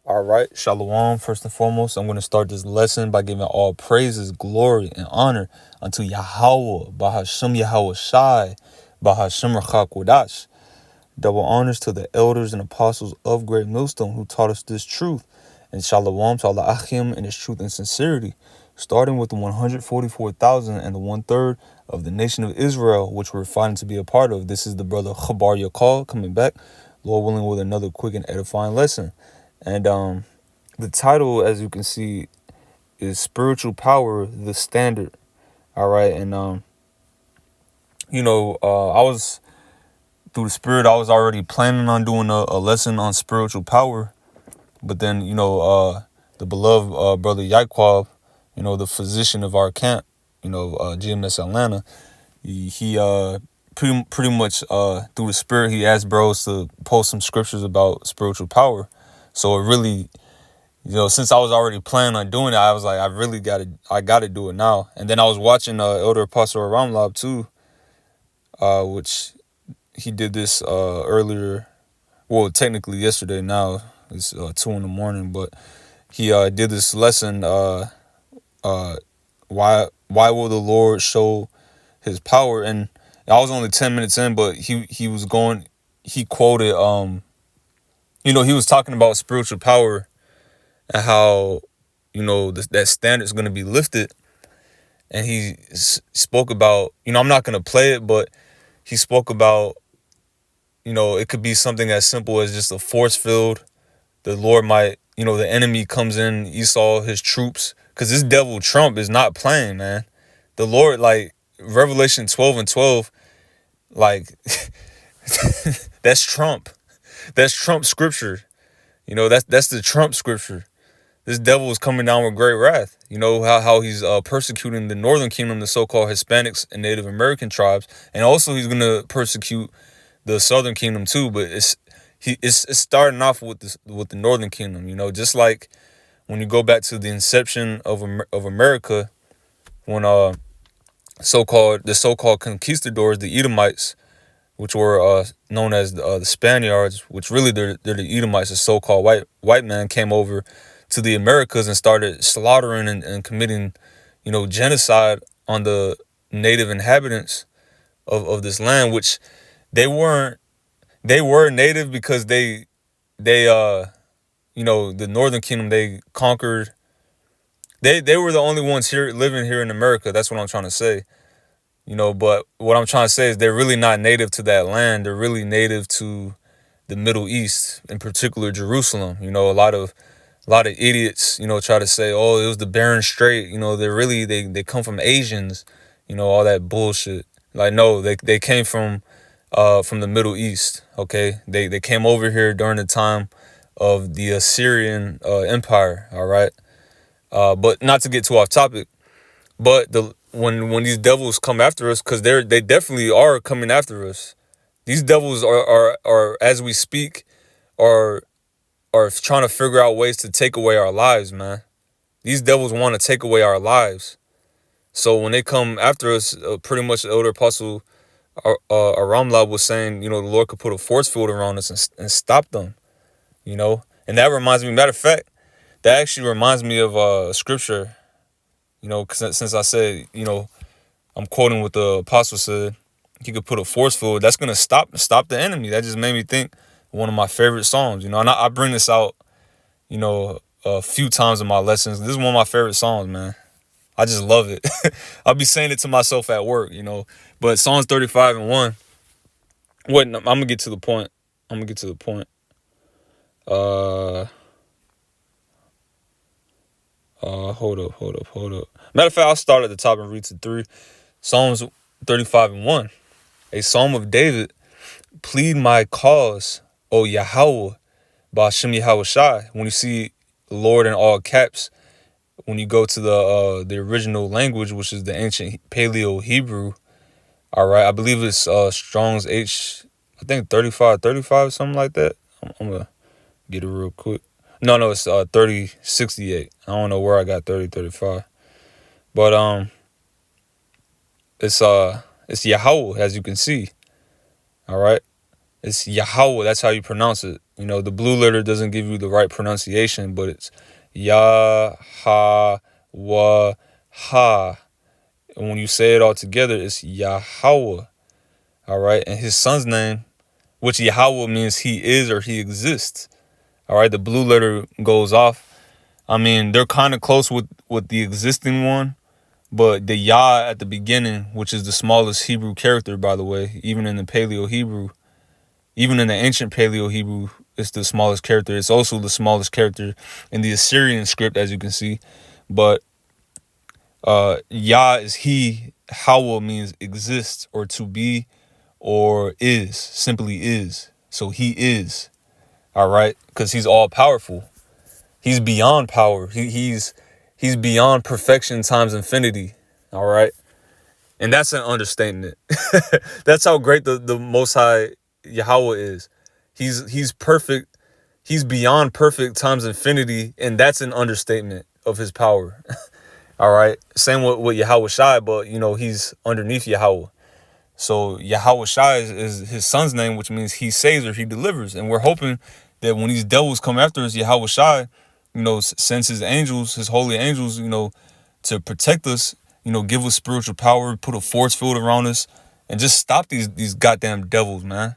All right, Shalom. First and foremost, I'm going to start this lesson by giving all praises, glory, and honor unto Yahweh, Bahashem Yahweh Shai, Bahashem Rachak Wadash. Double honors to the elders and apostles of Great Millstone who taught us this truth. And Shalom to Allah Achim in its truth and sincerity, starting with the 144,000 and the one-third of the nation of Israel, which we're finding to be a part of. This is the brother Chabar Yakal coming back, Lord willing, with another quick and edifying lesson. And the title, as you can see, is Spiritual Power, the Standard. All right. And, I was, through the Spirit, I was already planning on doing a lesson on spiritual power. But then, the beloved brother Yaquab, the physician of our camp, GMS Atlanta, he pretty much through the Spirit, he asked bros to post some scriptures about spiritual power. So it really, since I was already planning on doing it, I was like, I gotta do it now. And then I was watching Elder Apostle Ramlab too, which he did this earlier, well, technically yesterday. Now it's 2 a.m, but he did this lesson, why will the Lord show his power? And I was only 10 minutes in, but he quoted, he was talking about spiritual power and how, that standard is going to be lifted. And he spoke about, I'm not going to play it, but he spoke about, it could be something as simple as just a force field. The Lord might, the enemy comes in, Esau, his troops, because this devil Trump is not playing, man. The Lord, like, Revelation 12:12, like, that's Trump. That's Trump scripture. That's the Trump scripture. This devil is coming down with great wrath. You know how he's persecuting the Northern Kingdom, the so-called Hispanics and Native American tribes, and also he's gonna persecute the Southern Kingdom too. But it's starting off with the Northern Kingdom. Just like when you go back to the inception of America, when the so-called conquistadors, the Edomites, which were known as the Spaniards, which really they're the Edomites, the so-called white man, came over to the Americas and started slaughtering and committing, genocide on the native inhabitants of this land, which they were native because the Northern Kingdom, they conquered. They were the only ones here living here in America. That's what I'm trying to say. But what I'm trying to say is they're really not native to that land. They're really native to the Middle East, in particular Jerusalem. A lot of idiots, try to say, oh, it was the Bering Strait. They come from Asians, all that bullshit. Like, no, they came from the Middle East. Okay, they came over here during the time of the Assyrian Empire. All right, but not to get too off topic. But when these devils come after us, because they definitely are coming after us. These devils are as we speak, are trying to figure out ways to take away our lives, man. These devils want to take away our lives. So when they come after us, pretty much the Elder Apostle Aramlab was saying, the Lord could put a force field around us and stop them, And that reminds me, matter of fact, that actually reminds me of a scripture, 'cause since I said, I'm quoting what the apostle said, he could put a force field that's going to stop the enemy. That just made me think one of my favorite songs, and I bring this out, a few times in my lessons. This is one of my favorite songs, man. I just love it. I'll be saying it to myself at work, but Psalms 35:1. Wait, no, I'm going to get to the point. Hold up. Matter of fact, I'll start at the top and read to 3. Psalms 35:1. A psalm of David. Plead my cause, O Yahweh, Ba'ashem Yahweh Shai. When you see Lord in all caps, when you go to the original language, which is the ancient Paleo Hebrew, all right, I believe it's Strong's H, I think 35, something like that. I'm gonna get it real quick. No, it's 3068. I don't know where I got 3035, but it's Yahweh, as you can see. All right, it's Yahweh. That's how you pronounce it. You know, the blue letter doesn't give you the right pronunciation, but it's Yah Ha Wa Ha. And when you say it all together, it's Yahweh. All right. And his son's name, which Yahweh means he is or he exists. All right. The blue letter goes off. I mean, they're kind of close with the existing one, but the Yah at the beginning, which is the smallest Hebrew character, by the way, even in the Paleo Hebrew, even in the ancient Paleo Hebrew, it's the smallest character. It's also the smallest character in the Assyrian script, as you can see. But Yah is he. Hawa means exists or to be or is, simply is. So he is, all right? Because he's all powerful. He's beyond power. He's beyond perfection times infinity, all right? And that's an understatement. That's how great the Most High Yahweh is. He's perfect. He's beyond perfect times infinity, and that's an understatement of his power. All right. Same with Yahweh Shai, but you know he's underneath Yahweh. So Yahweh Shai is his son's name, which means he saves or he delivers. And we're hoping that when these devils come after us, Yahweh Shai, you know, sends his angels, his holy angels, you know, to protect us, you know, give us spiritual power, put a force field around us, and just stop these goddamn devils, man.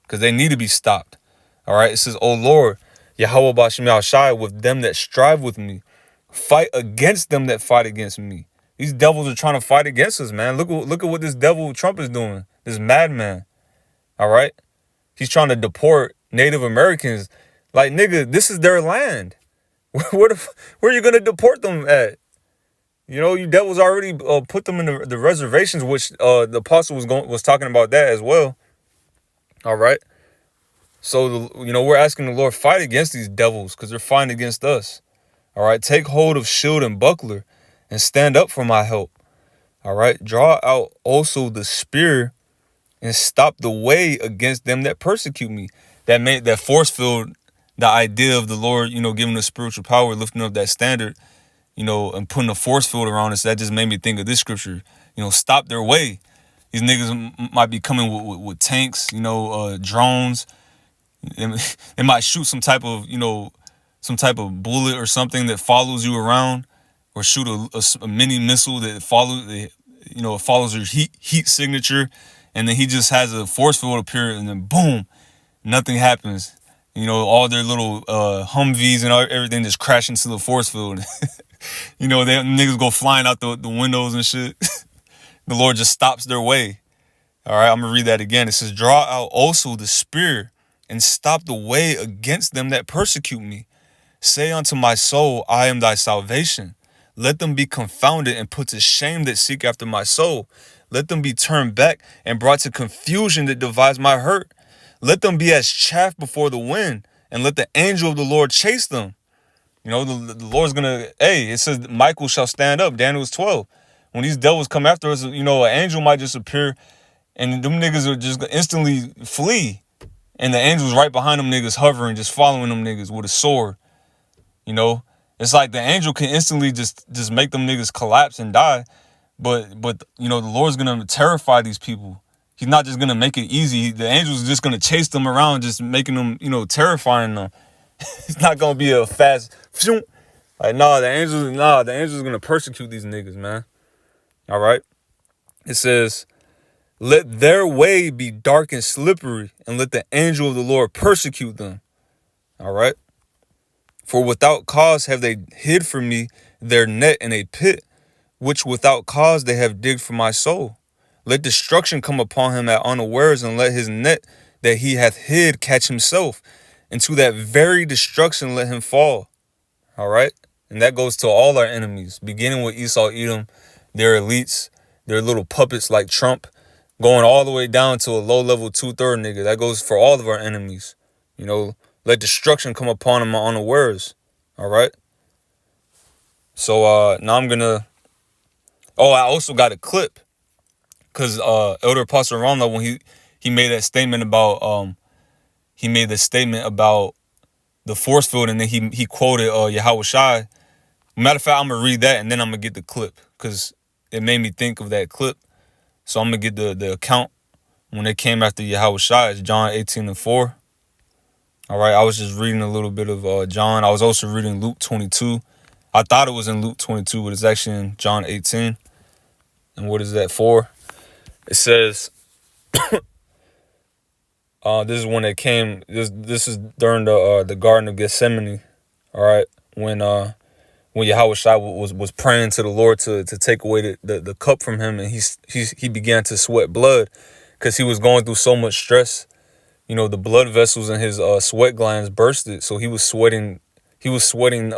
Because they need to be stopped. All right. It says, "O Lord, Yahweh Bashem Yahweh Shai, with them that strive with me, fight against them that fight against me." These devils are trying to fight against us, man. Look at what this devil Trump is doing. This madman. All right. He's trying to deport Native Americans. Like, nigga, this is their land. Where are you gonna deport them at? You know, you devils already put them in the reservations, which the apostle was talking about that as well. All right. So you know, we're asking the Lord, fight against these devils because they're fighting against us. All right. Take hold of shield and buckler and stand up for my help. All right. Draw out also the spear and stop the way against them that persecute me. That force field, the idea of the Lord, you know, giving us spiritual power, lifting up that standard, you know, and putting a force field around us. That just made me think of this scripture. You know, stop their way. These niggas might be coming with tanks, you know, drones. They might shoot some type of bullet or something that follows you around, or shoot a mini missile that follows your heat signature, and then he just has a force field appear, and then boom, nothing happens. You know, all their little Humvees and everything just crash into the force field. You know, they niggas go flying out the windows and shit. The Lord just stops their way. All right, I'm gonna read that again. It says, "Draw out also the spear and stop the way against them that persecute me. Say unto my soul, I am thy salvation. Let them be confounded and put to shame that seek after my soul. Let them be turned back and brought to confusion that devise my hurt. Let them be as chaff before the wind, and let the angel of the Lord chase them." You know, the Lord's gonna, it says Michael shall stand up, Daniel 12. When these devils come after us, you know, an angel might just appear, and them niggas are just instantly flee. And the angel's right behind them niggas, hovering, just following them niggas with a sword. You know, it's like the angel can instantly just make them niggas collapse and die. But you know, the Lord's gonna terrify these people. He's not just gonna make it easy. The angel's just gonna chase them around, just making them, you know, terrifying them. It's not gonna be a fast, like, the angel's gonna persecute these niggas, man. All right. It says, "Let their way be dark and slippery, and let the angel of the Lord persecute them." All right. "For without cause have they hid from me their net in a pit, which without cause they have digged for my soul. Let destruction come upon him at unawares, and let his net that he hath hid catch himself. And to that very destruction let him fall." All right. And that goes to all our enemies, beginning with Esau, Edom, their elites, their little puppets like Trump, going all the way down to a low-level 2/3 nigga. That goes for all of our enemies. You know, let destruction come upon them unawares. All right. So now I'm gonna. Oh, I also got a clip, because Elder Apostle Ramla, when he made that statement about the force field, and then he quoted Yahweh Shai. Matter of fact, I'm gonna read that and then I'm gonna get the clip, because it made me think of that clip. So I'm gonna get the account when they came after Yahweh Shai. It's John 18:4. All right, I was just reading a little bit of John. I was also reading Luke 22. I thought it was in Luke 22, but it's actually in John 18. And what is that for? It says, this is when they came. This is during the Garden of Gethsemane. All right, when Yahweh Shai was praying to the Lord to take away the cup from him, and he began to sweat blood because he was going through so much stress. You know, the blood vessels in his sweat glands bursted, so he was sweating. He was sweating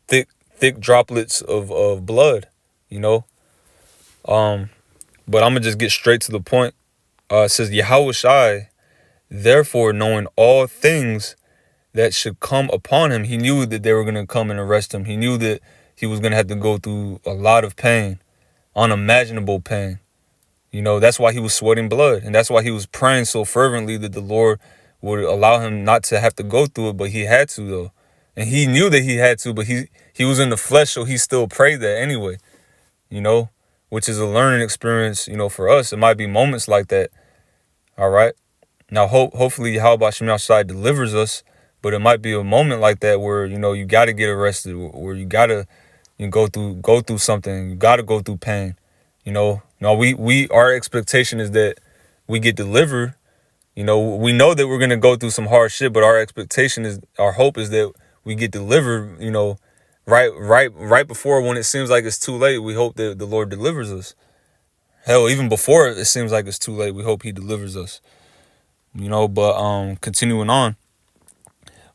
thick droplets of blood. You know, but I'm gonna just get straight to the point. It says Yahweh Shai, therefore knowing all things that should come upon him, he knew that they were gonna come and arrest him. He knew that he was gonna have to go through a lot of pain, unimaginable pain. You know, that's why he was sweating blood. And that's why he was praying so fervently that the Lord would allow him not to have to go through it, but he had to, though. And he knew that he had to, but he was in the flesh, so he still prayed that anyway, you know, which is a learning experience, you know, for us. It might be moments like that, all right? Now, hopefully, Yahweh Shem Shai delivers us, but it might be a moment like that where, you know, you got to get arrested, where you got to go through something. You got to go through pain, you know. No, our expectation is that we get delivered. You know, we know that we're gonna go through some hard shit, but our hope is that we get delivered. You know, right before, when it seems like it's too late. We hope that the Lord delivers us. Hell, even before it seems like it's too late, we hope He delivers us. You know, but continuing on,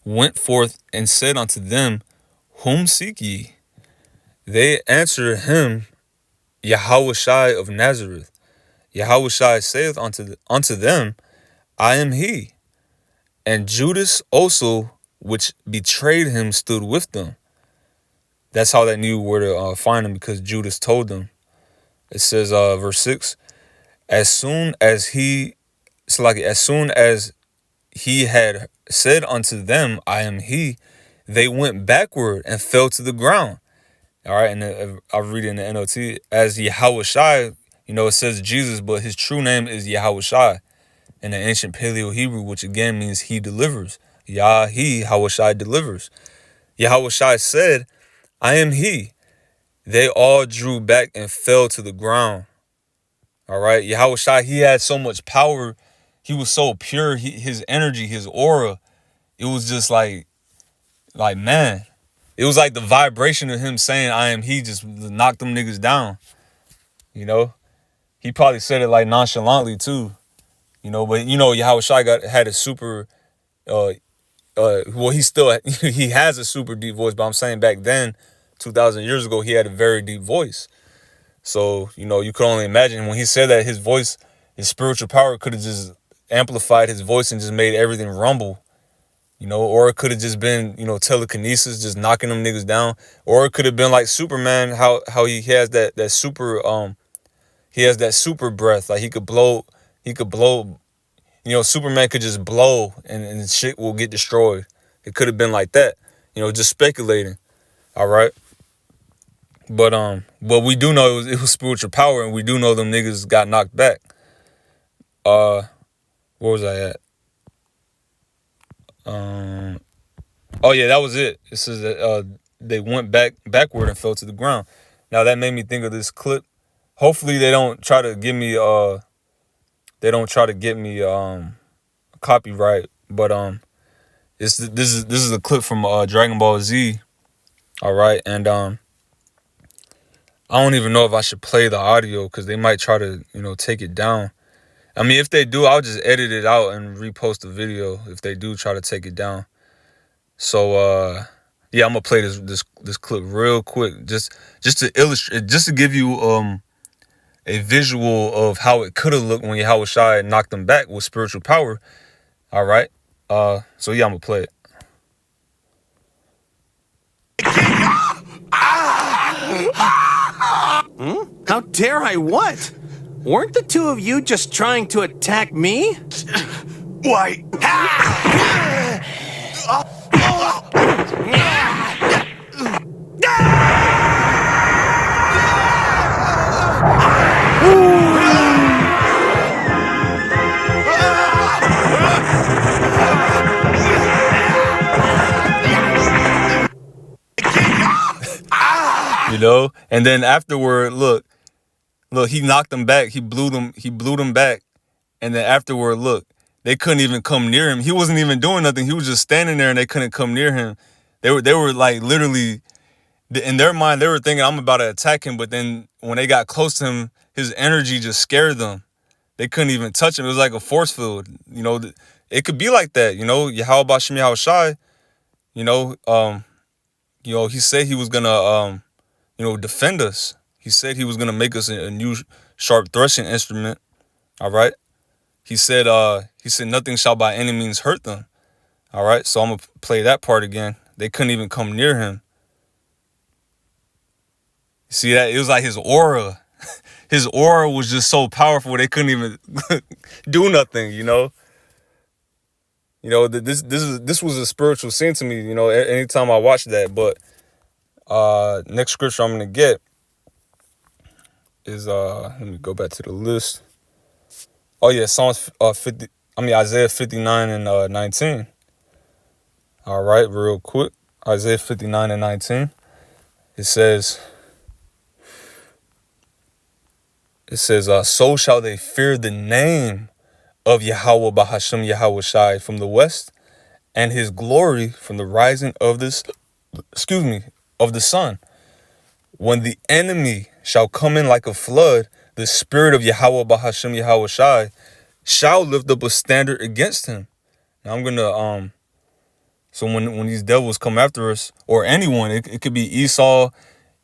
went forth and said unto them, whom seek ye? They answered him, Yahweh Shai of Nazareth. Yahweh Shai saith unto them, I am he. And Judas also, which betrayed him, stood with them. That's how they knew where to find him, because Judas told them. It says, verse 6, as soon as he had said unto them, I am he, they went backward and fell to the ground. All right, and I'll read it in the NLT. As Yahweh Shai, you know, it says Jesus, but his true name is Yahweh Shai in the ancient Paleo Hebrew, which again means he delivers. Yahweh Shai delivers. Yahweh Shai said, I am he. They all drew back and fell to the ground. All right, Yahweh Shai, he had so much power. He was so pure. His energy, his aura, it was just like man. It was like the vibration of him saying, I am he, just knocked them niggas down. You know? He probably said it like nonchalantly too. You know, but you know, Yahweh Shai had a super, well, he has a super deep voice, but I'm saying back then, 2,000 years ago, he had a very deep voice. So, you know, you could only imagine when he said that his voice, his spiritual power could have just amplified his voice and just made everything rumble. You know, or it could have just been, you know, telekinesis, just knocking them niggas down. Or it could have been like Superman, how he has that super he has that super breath. Like he could blow, you know, Superman could just blow and shit will get destroyed. It could have been like that. You know, just speculating. All right. But we do know it was spiritual power, and we do know them niggas got knocked back. Where was I at? Oh yeah, that was it. It says that they went backward and fell to the ground. Now that made me think of this clip. Hopefully they don't try to give me copyright. But this is a clip from Dragon Ball Z. All right, and I don't even know if I should play the audio because they might try to, you know, take it down. I mean, if they do, I'll just edit it out and repost the video if they do try to take it down. So yeah, I'm gonna play this clip real quick, just to illustrate, just to give you a visual of how it could have looked when Yahweh Shai knocked them back with spiritual power. All right. So yeah, I'm gonna play it. How dare I what? Weren't the two of you just trying to attack me? Why? You know? And then afterward, look, he knocked them back. He blew them back. And then afterward, look, they couldn't even come near him. He wasn't even doing nothing. He was just standing there and they couldn't come near him. They were like literally, in their mind, they were thinking, I'm about to attack him. But then when they got close to him, his energy just scared them. They couldn't even touch him. It was like a force field. You know, it could be like that. You know, Yahweh Bashem Yahweh Shai, you know, he said he was gonna, defend us. He said he was gonna make us a new sharp threshing instrument. All right. He said nothing shall by any means hurt them. All right. So I'm gonna play that part again. They couldn't even come near him. You see that? It was like his aura. His aura was just so powerful. They couldn't even do nothing. You know. This was a spiritual scene to me. You know, anytime I watch that. But next scripture I'm gonna get is let me go back to the list. Oh yeah, Isaiah 59 and 19. All right, real quick. Isaiah 59 and 19. It says, so shall they fear the name of Yahweh Bahashem Yahweh Shai from the west, and his glory from the rising of the sun. When the enemy shall come in like a flood, the spirit of Yahweh Bahashem Yahweh Shai shall lift up a standard against him. Now I'm gonna so when these devils come after us, or anyone, it could be Esau,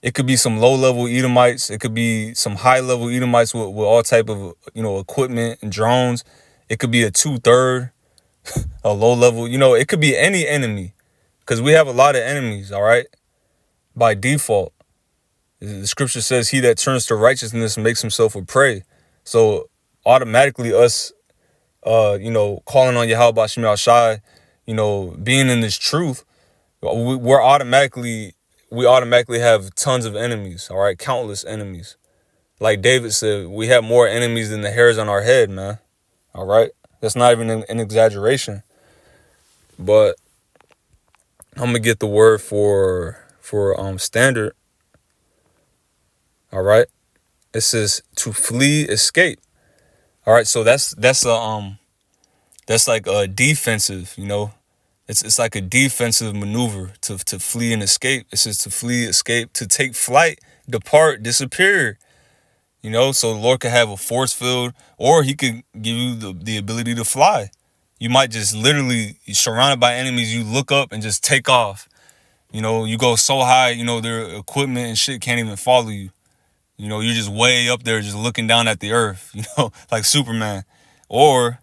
it could be some low-level Edomites, it could be some high-level Edomites with all type of equipment and drones. It could be a 2/3, a low-level, it could be any enemy. Because we have a lot of enemies, all right? By default. The scripture says, he that turns to righteousness makes himself a prey. So automatically us, calling on Yahweh Bashem Yahweh Shai, being in this truth, we automatically have tons of enemies, all right? Countless enemies. Like David said, we have more enemies than the hairs on our head, man. All right? That's not even an exaggeration. But I'm going to get the word for standard. All right? It says to flee, escape. All right, so that's like a defensive, It's like a defensive maneuver to flee and escape. It says to flee, escape, to take flight, depart, disappear. So the Lord could have a force field, or he could give you the ability to fly. You might just literally, surrounded by enemies, you look up and just take off. You go so high, their equipment and shit can't even follow you. You're just way up there just looking down at the earth, like Superman. Or,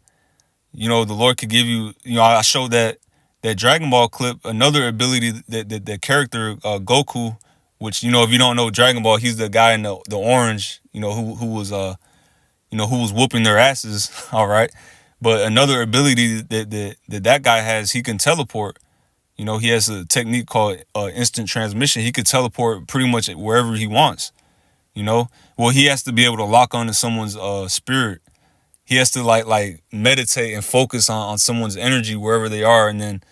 the Lord could give you, I showed that Dragon Ball clip, another ability that character, Goku, which, if you don't know Dragon Ball, he's the guy in the orange, who was whooping their asses, all right? But another ability that guy has, he can teleport. He has a technique called instant transmission. He could teleport pretty much wherever he wants, Well, he has to be able to lock onto someone's spirit. He has to like meditate and focus on someone's energy wherever they are, and then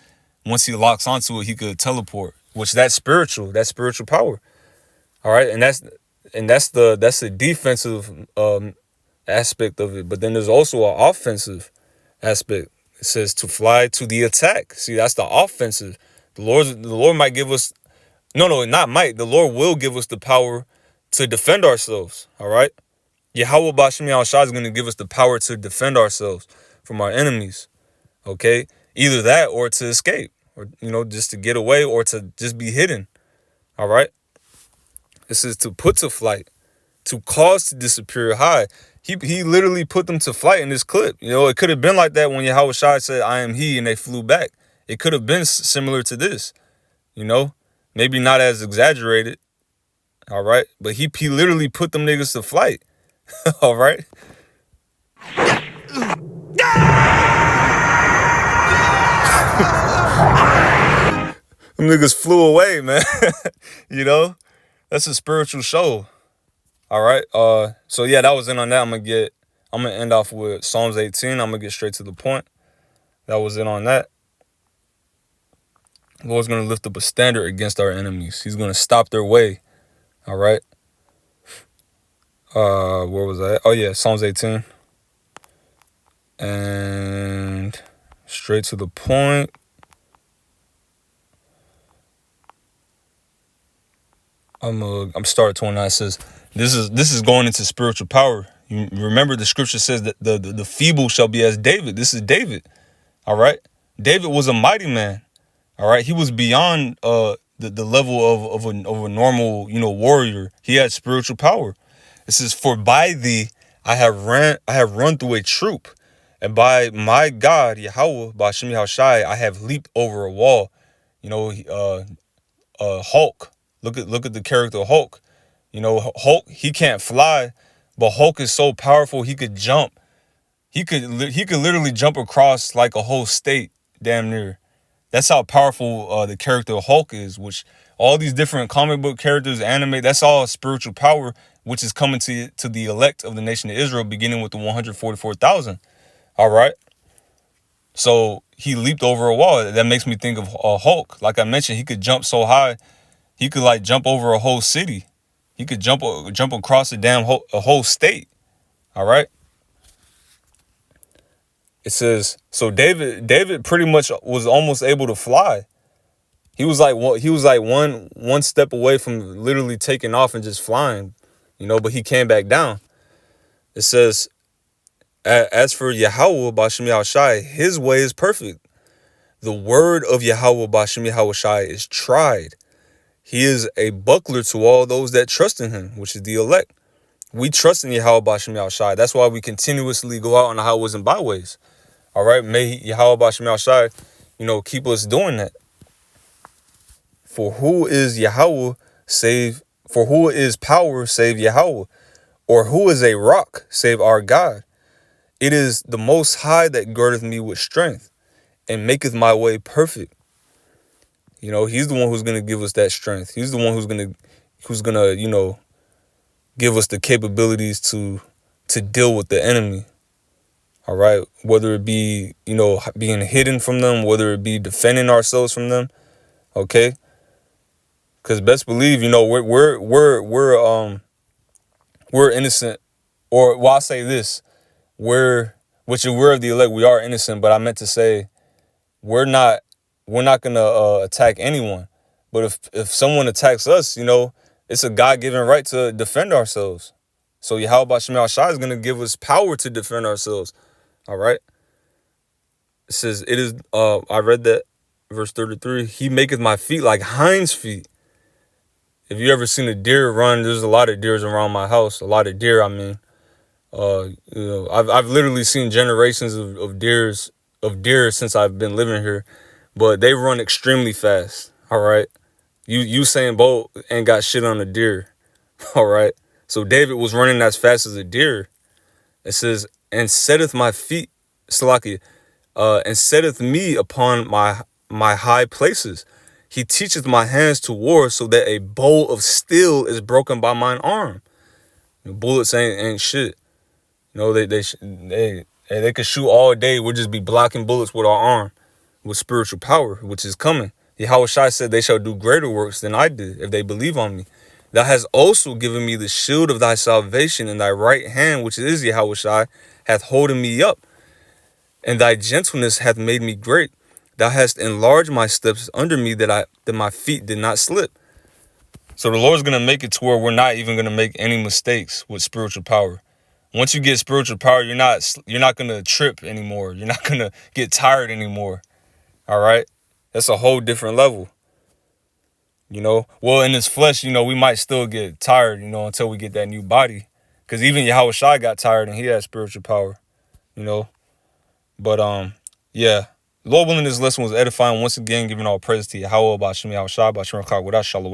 once he locks onto it, he could teleport. Which that's spiritual power. All right, and that's the defensive aspect of it. But then there's also an offensive aspect. It says to fly to the attack. See, that's the offensive. The Lord might give us, not might. The Lord will give us the power to defend ourselves. All right. Yahweh Bashem Yahweh Shai is going to give us the power to defend ourselves from our enemies. Okay, either that or to escape, or just to get away, or to just be hidden. All right. This is to put to flight, to cause to disappear high. He literally put them to flight in this clip. It could have been like that when Yahweh Shai said, I am he, and they flew back. It could have been similar to this, maybe not as exaggerated. All right. But he literally put them niggas to flight. All right. Them niggas flew away, man. That's a spiritual show. All right. So yeah, that was it on that. I'm gonna end off with Psalms 18. I'm gonna get straight to the point. That was it on that. The Lord's gonna lift up a standard against our enemies. He's gonna stop their way. All right. Where was I at? Oh yeah, Psalms 18. And straight to the point. I'm start 29. It says, this is going into spiritual power. You remember the scripture says that the feeble shall be as David. This is David. All right. David was a mighty man. All right. He was beyond the level of a normal, warrior. He had spiritual power. It says, for by thee I have run through a troop, and by my God Yahweh, by Hashem Yahushai, I have leaped over a wall. Hulk. Look at the character Hulk. Hulk, he can't fly, but Hulk is so powerful he could jump. He could literally jump across like a whole state, damn near. That's how powerful the character Hulk is, which all these different comic book characters, anime, that's all spiritual power, which is coming to the elect of the nation of Israel, beginning with the 144,000. All right. So he leaped over a wall. That makes me think of Hulk. Like I mentioned, he could jump so high. He could like jump over a whole city. He could jump across a whole state. All right. It says, so David pretty much was almost able to fly. He was like one step away from literally taking off and just flying, but he came back down. It says, as for Yahweh B'Shem Yahushai, his way is perfect. The word of Yahweh B'Shem Yahushai is tried. He is a buckler to all those that trust in him, which is the elect. We trust in Yahweh B'Shem Yahushai. That's why we continuously go out on the highways and byways. All right, may Yahweh B'Shem Yahushai, keep us doing that. For who is Yahweh save? For who is power save Yahweh? Or who is a rock save our God? It is the Most High that girdeth me with strength and maketh my way perfect. He's the one who's gonna give us that strength. He's the one who's gonna give us the capabilities to deal with the enemy. All right, whether it be being hidden from them, whether it be defending ourselves from them. Okay, because best believe we're innocent, or well, I'll say this: we're of the elect. We are innocent, but I meant to say we're not gonna attack anyone. But if someone attacks us, it's a God-given right to defend ourselves. So Yahweh B'Shem Yahushai is gonna give us power to defend ourselves. All right. It says, it is, I read that verse 33. He maketh my feet like hinds feet. If you ever seen a deer run, there's a lot of deers around my house. A lot of deer, I mean. I've literally seen generations of deer since I've been living here, but they run extremely fast. All right. Usain Bolt ain't got shit on a deer. All right. So David was running as fast as a deer. It says, and setteth my feet, Salaki, and setteth me upon my high places. He teacheth my hands to war, so that a bow of steel is broken by mine arm. Bullets ain't shit. They could shoot all day. We'll just be blocking bullets with our arm, with spiritual power, which is coming. Yahweh Shai said they shall do greater works than I did if they believe on me. Thou hast also given me the shield of thy salvation, and thy right hand, which is Yahweh Shai, hath holden me up, and thy gentleness hath made me great. Thou hast enlarged my steps under me, that my feet did not slip. So the Lord's gonna make it to where we're not even gonna make any mistakes with spiritual power. Once you get spiritual power, you're not gonna trip anymore. You're not gonna get tired anymore. All right, that's a whole different level. Well, in this flesh, we might still get tired, until we get that new body. Because even Yahweh Shai got tired and he had spiritual power, But, yeah. Lord willing, this lesson was edifying. Once again, giving all praise to Yahweh, B'Shem Yahushai, B'Shem Rakah, without Shalom.